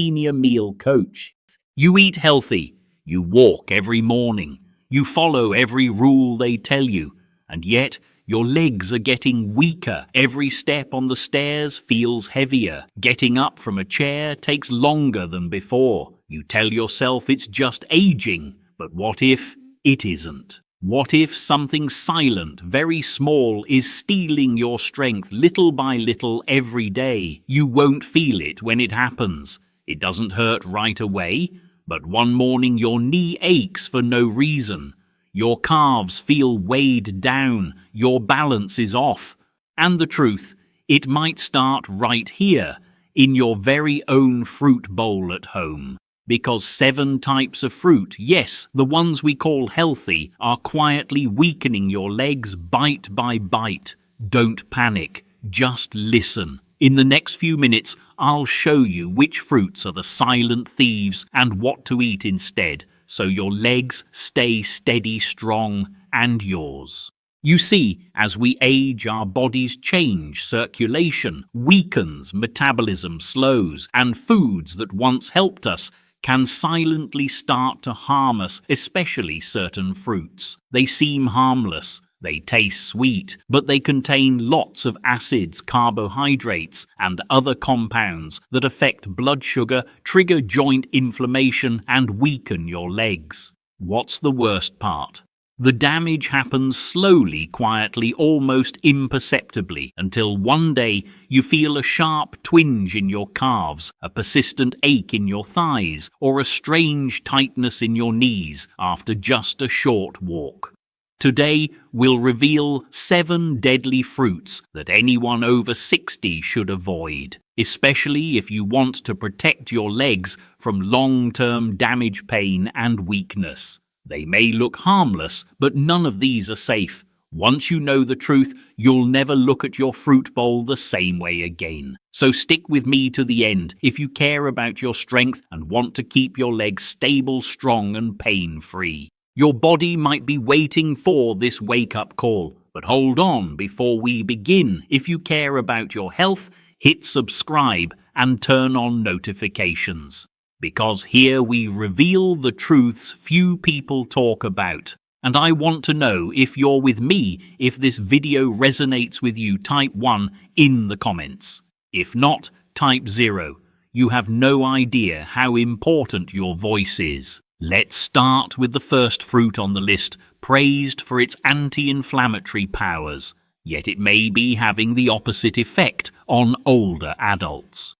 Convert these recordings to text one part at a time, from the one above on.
senior meal coach. You eat healthy, you walk every morning, you follow every rule they tell you, and yet your legs are getting weaker. Every step on the stairs feels heavier. Getting up from a chair takes longer than before. You tell yourself it's just aging, but what if it isn't? What if something silent, very small, is stealing your strength little by little every day? You won't feel it when it happens. It doesn't hurt right away, but one morning your knee aches for no reason. Your calves feel weighed down, your balance is off. And the truth, it might start right here, in your very own fruit bowl at home. Because 7 types of fruit, yes, the ones we call healthy, are quietly weakening your legs bite by bite. Don't panic, just listen. In the next few minutes, I'll show you which fruits are the silent thieves and what to eat instead, so your legs stay steady, strong, and yours. You see, as we age, our bodies change, circulation weakens, metabolism slows, and foods that once helped us can silently start to harm us, especially certain fruits. They seem harmless, they taste sweet, but they contain lots of acids, carbohydrates, and other compounds that affect blood sugar, trigger joint inflammation, and weaken your legs. What's the worst part? The damage happens slowly, quietly, almost imperceptibly, until one day you feel a sharp twinge in your calves, a persistent ache in your thighs, or a strange tightness in your knees after just a short walk. Today, we'll reveal 7 deadly fruits that anyone over 60 should avoid, especially if you want to protect your legs from long-term damage, pain, and weakness. They may look harmless, but none of these are safe. Once you know the truth, you'll never look at your fruit bowl the same way again. So stick with me to the end if you care about your strength and want to keep your legs stable, strong, and pain-free. Your body might be waiting for this wake-up call, but hold on before we begin. If you care about your health, hit subscribe and turn on notifications. Because here we reveal the truths few people talk about. And I want to know if you're with me. If this video resonates with you, type 1 in the comments. If not, type 0. You have no idea how important your voice is. Let's start with the first fruit on the list, praised for its anti-inflammatory powers. Yet it may be having the opposite effect on older adults.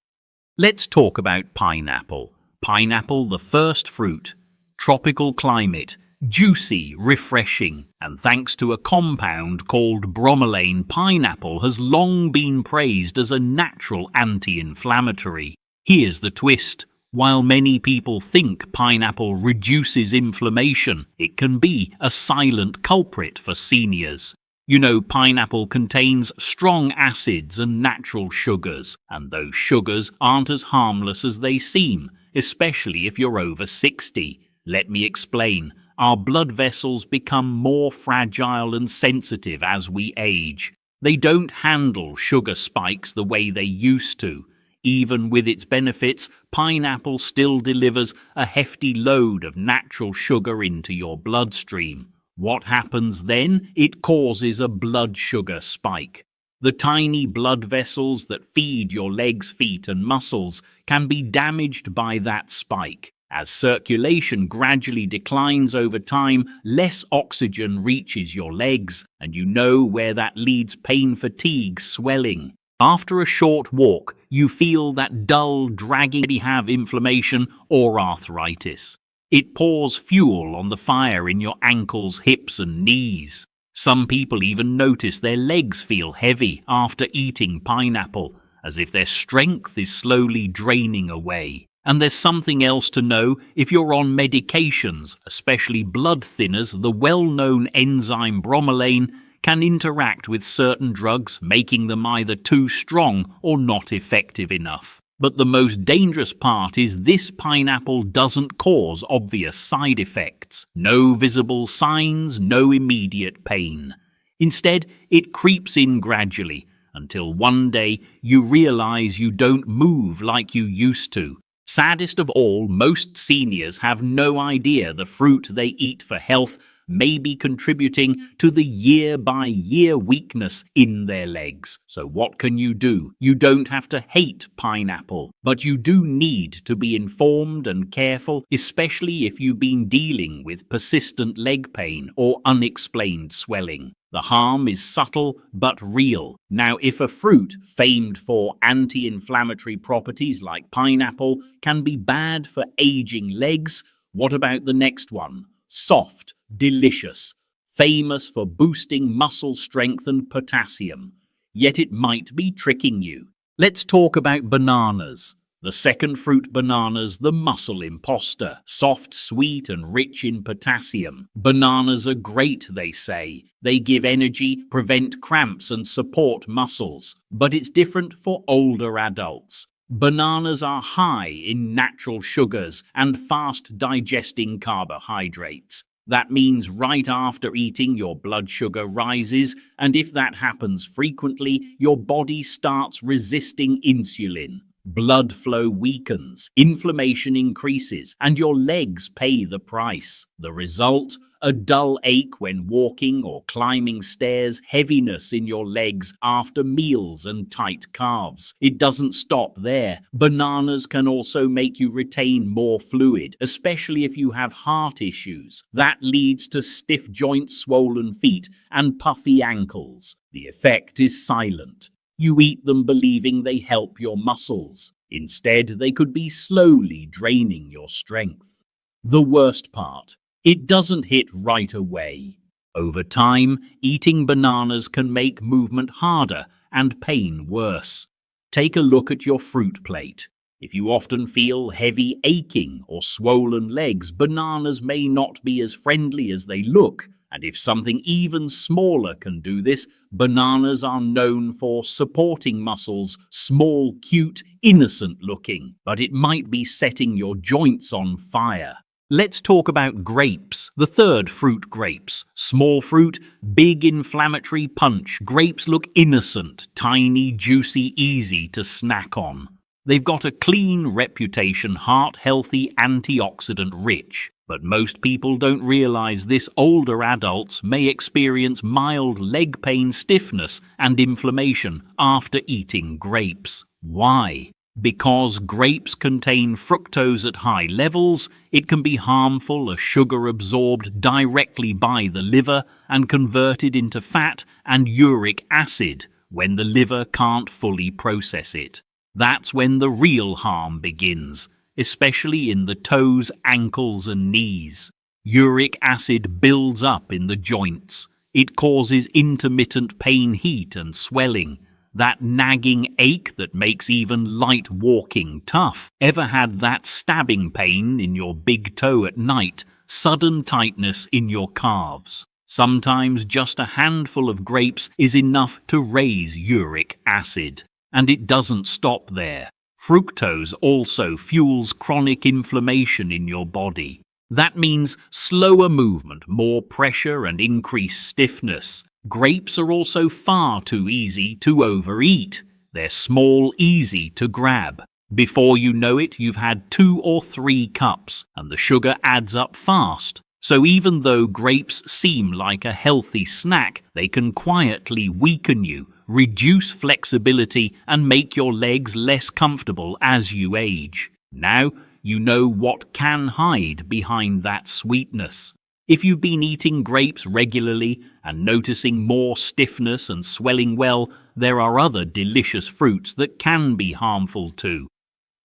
Let's talk about pineapple. Pineapple, the first fruit. Tropical climate, juicy, refreshing, and thanks to a compound called bromelain, pineapple has long been praised as a natural anti-inflammatory. Here's the twist. While many people think pineapple reduces inflammation, it can be a silent culprit for seniors. You know, pineapple contains strong acids and natural sugars, and those sugars aren't as harmless as they seem, especially if you're over 60. Let me explain. Our blood vessels become more fragile and sensitive as we age. They don't handle sugar spikes the way they used to. Even with its benefits, pineapple still delivers a hefty load of natural sugar into your bloodstream. What happens then? It causes a blood sugar spike. The tiny blood vessels that feed your legs, feet, and muscles can be damaged by that spike. As circulation gradually declines over time, less oxygen reaches your legs, and you know where that leads: pain, fatigue, swelling. After a short walk, you feel that dull, dragging, have inflammation or arthritis. It pours fuel on the fire in your ankles, hips, and knees. Some people even notice their legs feel heavy after eating pineapple, as if their strength is slowly draining away. And there's something else to know. If you're on medications, especially blood thinners, the well-known enzyme bromelain can interact with certain drugs, making them either too strong or not effective enough. But the most dangerous part is this: pineapple doesn't cause obvious side effects. No visible signs, no immediate pain. Instead, it creeps in gradually, until one day you realize you don't move like you used to. Saddest of all, most seniors have no idea the fruit they eat for health may be contributing to the year-by-year weakness in their legs. So what can you do? You don't have to hate pineapple, but you do need to be informed and careful, especially if you've been dealing with persistent leg pain or unexplained swelling. The harm is subtle but real. Now, if a fruit famed for anti-inflammatory properties like pineapple can be bad for aging legs, what about the next one? Soft, delicious, famous for boosting muscle strength and potassium. Yet it might be tricking you. Let's talk about bananas. The second fruit, bananas, the muscle imposter. Soft, sweet, and rich in potassium. Bananas are great, they say. They give energy, prevent cramps, and support muscles. But it's different for older adults. Bananas are high in natural sugars and fast-digesting carbohydrates. That means right after eating, your blood sugar rises, and if that happens frequently, your body starts resisting insulin. Blood flow weakens, inflammation increases, and your legs pay the price. The result? A dull ache when walking or climbing stairs, heaviness in your legs after meals, and tight calves. It doesn't stop there. Bananas can also make you retain more fluid, especially if you have heart issues. That leads to stiff joints, swollen feet, and puffy ankles. The effect is silent. You eat them believing they help your muscles. Instead, they could be slowly draining your strength. The worst part, it doesn't hit right away. Over time, eating bananas can make movement harder and pain worse. Take a look at your fruit plate. If you often feel heavy aching or swollen legs, bananas may not be as friendly as they look. And if something even smaller can do this, bananas are known for supporting muscles, small, cute, innocent looking, but it might be setting your joints on fire. Let's talk about grapes, the third fruit, grapes. Small fruit, big inflammatory punch. Grapes look innocent, tiny, juicy, easy to snack on. They've got a clean reputation, heart-healthy, antioxidant-rich. But most people don't realize this. Older adults may experience mild leg pain, stiffness, and inflammation after eating grapes. Why? Because grapes contain fructose at high levels. It can be harmful, a sugar absorbed directly by the liver and converted into fat and uric acid when the liver can't fully process it. That's when the real harm begins, especially in the toes, ankles, and knees. Uric acid builds up in the joints. It causes intermittent pain, heat, and swelling. That nagging ache that makes even light walking tough. Ever had that stabbing pain in your big toe at night? Sudden tightness in your calves? Sometimes just a handful of grapes is enough to raise uric acid. And it doesn't stop there. Fructose also fuels chronic inflammation in your body. That means slower movement, more pressure, and increased stiffness. Grapes are also far too easy to overeat. They're small, easy to grab. Before you know it, you've had 2 or 3 cups, and the sugar adds up fast. So even though grapes seem like a healthy snack, they can quietly weaken you, reduce flexibility, and make your legs less comfortable as you age. Now, you know what can hide behind that sweetness. If you've been eating grapes regularly and noticing more stiffness and swelling, well, there are other delicious fruits that can be harmful too.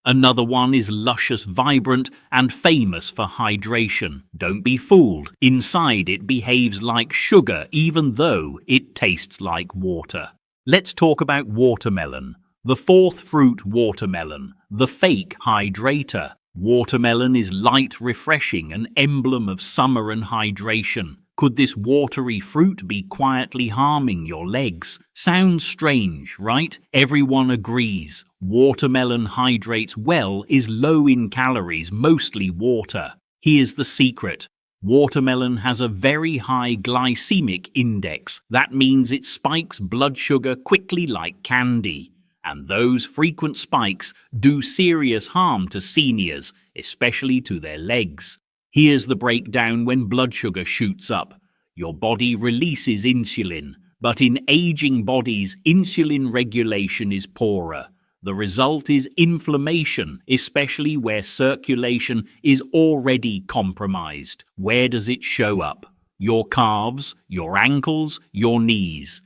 Another one is luscious, vibrant, and famous for hydration. Don't be fooled. Inside it behaves like sugar, even though it tastes like water. Let's talk about watermelon. The fourth fruit, watermelon, the fake hydrator. Watermelon is light, refreshing, an emblem of summer and hydration. Could this watery fruit be quietly harming your legs? Sounds strange, right? Everyone agrees. Watermelon hydrates well, is low in calories, mostly water. Here's the secret. Watermelon has a very high glycemic index. That means it spikes blood sugar quickly like candy. And those frequent spikes do serious harm to seniors, especially to their legs. Here's the breakdown when blood sugar shoots up. Your body releases insulin, but in aging bodies, insulin regulation is poorer. The result is inflammation, especially where circulation is already compromised. Where does it show up? Your calves, your ankles, your knees.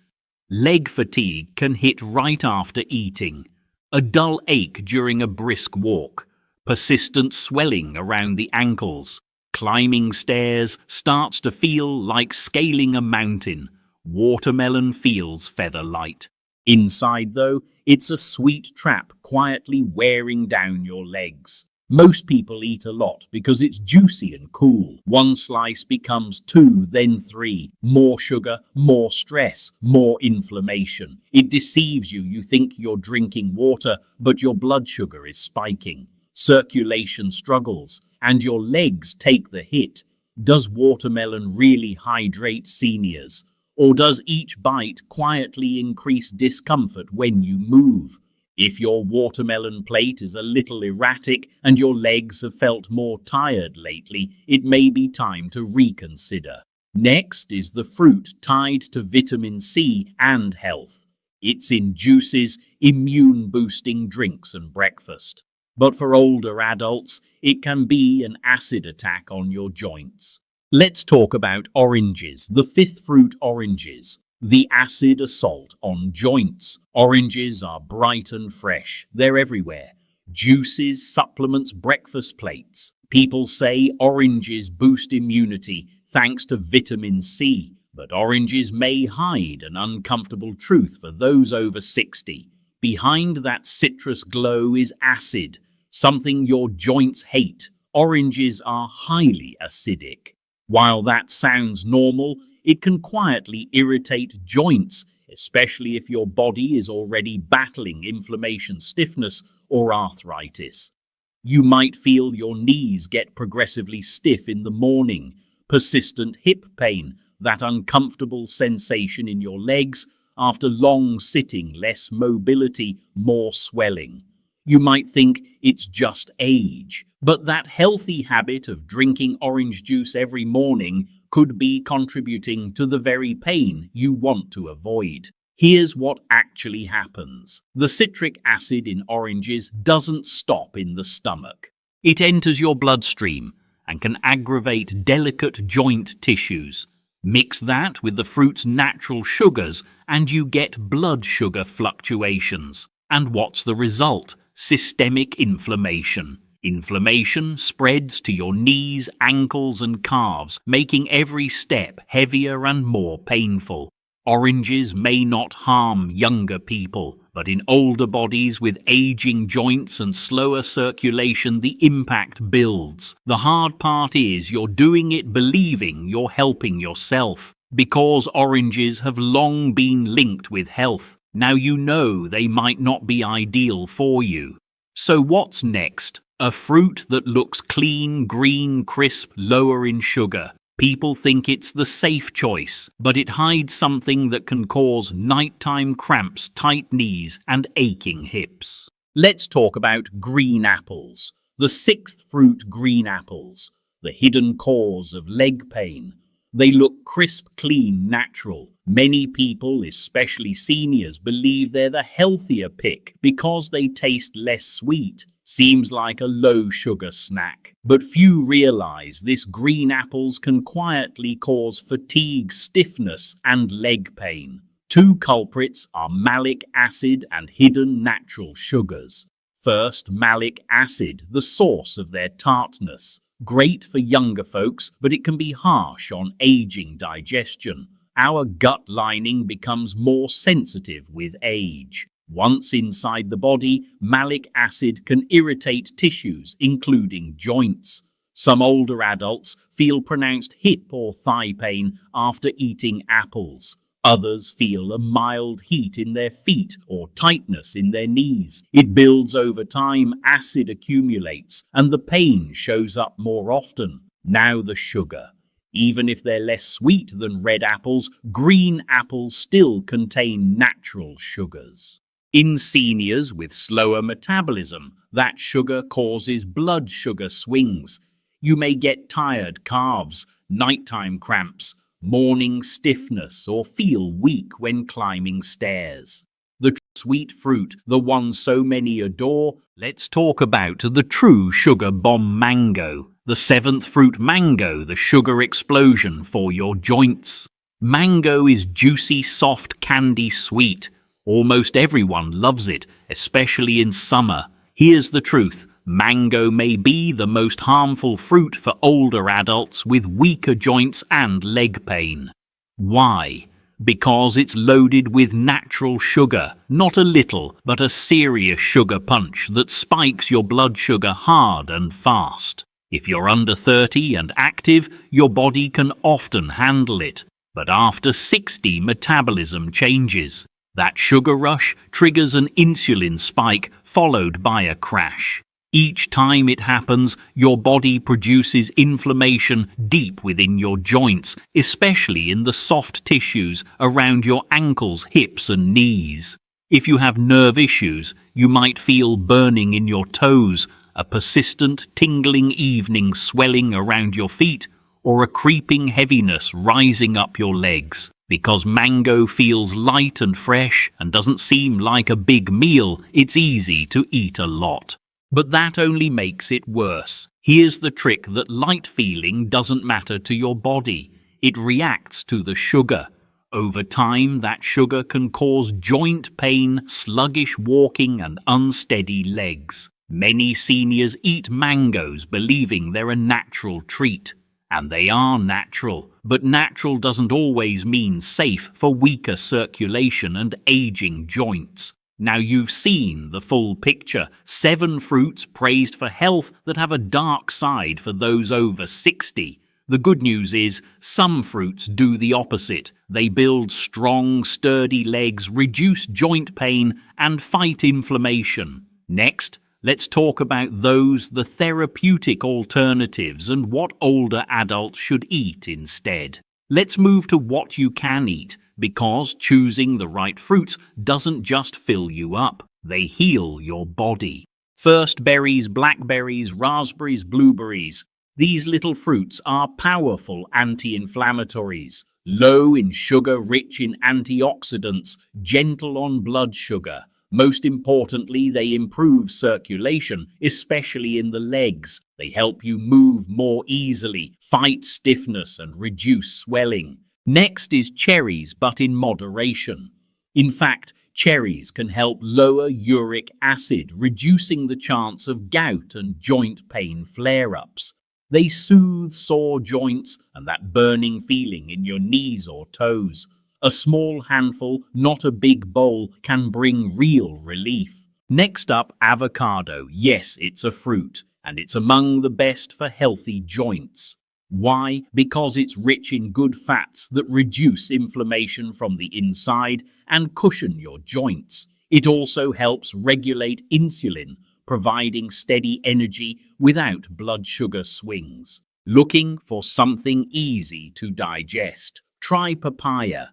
Leg fatigue can hit right after eating. A dull ache during a brisk walk. Persistent swelling around the ankles. Climbing stairs starts to feel like scaling a mountain. Watermelon feels feather light. Inside, though, it's a sweet trap quietly wearing down your legs. Most people eat a lot because it's juicy and cool. One slice becomes two, then three. More sugar, more stress, more inflammation. It deceives you. You think you're drinking water, but your blood sugar is spiking. Circulation struggles, and your legs take the hit. Does watermelon really hydrate seniors? Or does each bite quietly increase discomfort when you move? If your watermelon plate is a little erratic and your legs have felt more tired lately, it may be time to reconsider. Next is the fruit tied to vitamin C and health. It's in juices, immune-boosting drinks and breakfast. But for older adults, it can be an acid attack on your joints. Let's talk about oranges, the fifth fruit oranges. The acid assault on joints. Oranges are bright and fresh. They're everywhere. Juices, supplements, breakfast plates. People say oranges boost immunity thanks to vitamin C, but oranges may hide an uncomfortable truth for those over 60. Behind that citrus glow is acid, something your joints hate. Oranges are highly acidic. While that sounds normal, it can quietly irritate joints, especially if your body is already battling inflammation, stiffness, or arthritis. You might feel your knees get progressively stiff in the morning, persistent hip pain, that uncomfortable sensation in your legs after long sitting, less mobility, more swelling. You might think it's just age, but that healthy habit of drinking orange juice every morning could be contributing to the very pain you want to avoid. Here's what actually happens. The citric acid in oranges doesn't stop in the stomach. It enters your bloodstream and can aggravate delicate joint tissues. Mix that with the fruit's natural sugars and you get blood sugar fluctuations. And what's the result? Systemic inflammation. Inflammation spreads to your knees, ankles, and calves, making every step heavier and more painful. Oranges may not harm younger people, but in older bodies with aging joints and slower circulation, the impact builds. The hard part is you're doing it believing you're helping yourself. Because oranges have long been linked with health, now you know they might not be ideal for you. So what's next? A fruit that looks clean, green, crisp, lower in sugar. People think it's the safe choice, but it hides something that can cause nighttime cramps, tight knees, and aching hips. Let's talk about green apples. The sixth fruit, green apples. The hidden cause of leg pain. They look crisp, clean, natural. Many people, especially seniors, believe they're the healthier pick because they taste less sweet. Seems like a low-sugar snack. But few realize this green apples can quietly cause fatigue, stiffness, and leg pain. Two culprits are malic acid and hidden natural sugars. First, malic acid, the source of their tartness. Great for younger folks, but it can be harsh on aging digestion. Our gut lining becomes more sensitive with age. Once inside the body, malic acid can irritate tissues, including joints. Some older adults feel pronounced hip or thigh pain after eating apples. Others feel a mild heat in their feet or tightness in their knees. It builds over time, acid accumulates, and the pain shows up more often. Now the sugar. Even if they're less sweet than red apples, green apples still contain natural sugars. In seniors with slower metabolism, that sugar causes blood sugar swings. You may get tired calves, nighttime cramps, morning stiffness, or feel weak when climbing stairs. The sweet fruit, the one so many adore, let's talk about the true sugar bomb mango. The seventh fruit mango, the sugar explosion for your joints. Mango is juicy, soft, candy sweet. Almost everyone loves it, especially in summer. Here's the truth. Mango may be the most harmful fruit for older adults with weaker joints and leg pain. Why? Because it's loaded with natural sugar, not a little, but a serious sugar punch that spikes your blood sugar hard and fast. If you're under 30 and active, your body can often handle it. But after 60, metabolism changes. That sugar rush triggers an insulin spike followed by a crash. Each time it happens, your body produces inflammation deep within your joints, especially in the soft tissues around your ankles, hips, and knees. If you have nerve issues, you might feel burning in your toes, a persistent tingling evening swelling around your feet, or a creeping heaviness rising up your legs. Because mango feels light and fresh and doesn't seem like a big meal, it's easy to eat a lot. But that only makes it worse. Here's the trick: that light feeling doesn't matter to your body. It reacts to the sugar. Over time, that sugar can cause joint pain, sluggish walking, and unsteady legs. Many seniors eat mangoes believing they're a natural treat. And they are natural, but natural doesn't always mean safe for weaker circulation and aging joints. Now you've seen the full picture. 7 fruits praised for health that have a dark side for those over 60. The good news is some fruits do the opposite. They build strong, sturdy legs, reduce joint pain, and fight inflammation. Next, let's talk about the therapeutic alternatives and what older adults should eat instead. Let's move to what you can eat, because choosing the right fruits doesn't just fill you up, they heal your body. First, berries, blackberries, raspberries, blueberries. These little fruits are powerful anti-inflammatories, low in sugar, rich in antioxidants, gentle on blood sugar. Most importantly, they improve circulation, especially in the legs. They help you move more easily, fight stiffness, and reduce swelling. Next is cherries, but in moderation. In fact, cherries can help lower uric acid, reducing the chance of gout and joint pain flare-ups. They soothe sore joints and that burning feeling in your knees or toes. A small handful, not a big bowl, can bring real relief. Next up, avocado. Yes, it's a fruit, and it's among the best for healthy joints. Why? Because it's rich in good fats that reduce inflammation from the inside and cushion your joints. It also helps regulate insulin, providing steady energy without blood sugar swings. Looking for something easy to digest? Try papaya.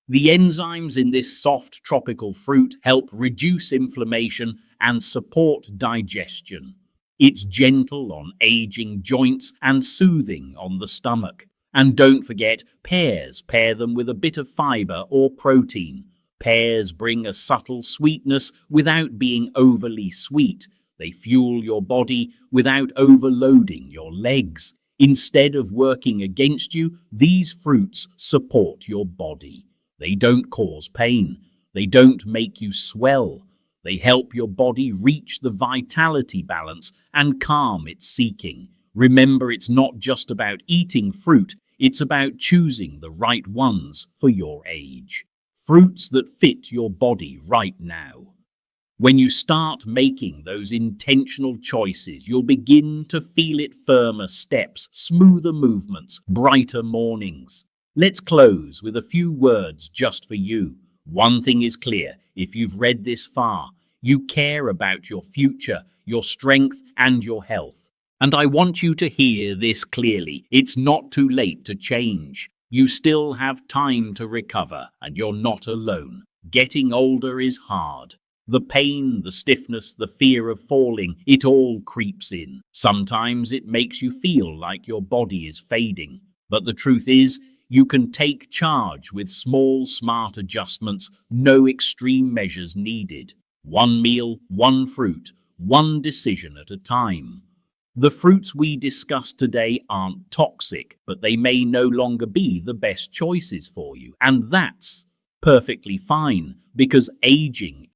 The enzymes in this soft tropical fruit help reduce inflammation and support digestion. It's gentle on aging joints and soothing on the stomach. And don't forget pears. Pair them with a bit of fiber or protein. Pears bring a subtle sweetness without being overly sweet. They fuel your body without overloading your legs. Instead of working against you, these fruits support your body. They don't cause pain. They don't make you swell. They help your body reach the vitality balance and calm its seeking. Remember, it's not just about eating fruit, it's about choosing the right ones for your age. Fruits that fit your body right now. When you start making those intentional choices, you'll begin to feel it: firmer steps, smoother movements, brighter mornings. Let's close with a few words just for you. One thing is clear: if you've read this far, you care about your future, your strength, and your health. And I want you to hear this clearly. It's not too late to change. You still have time to recover, and you're not alone. Getting older is hard. The pain, the stiffness, the fear of falling, it all creeps in. Sometimes it makes you feel like your body is fading. But the truth is, you can take charge with small, smart adjustments, no extreme measures needed. One meal, one fruit, one decision at a time. The fruits we discuss today aren't toxic, but they may no longer be the best choices for you. And that's perfectly fine, because aging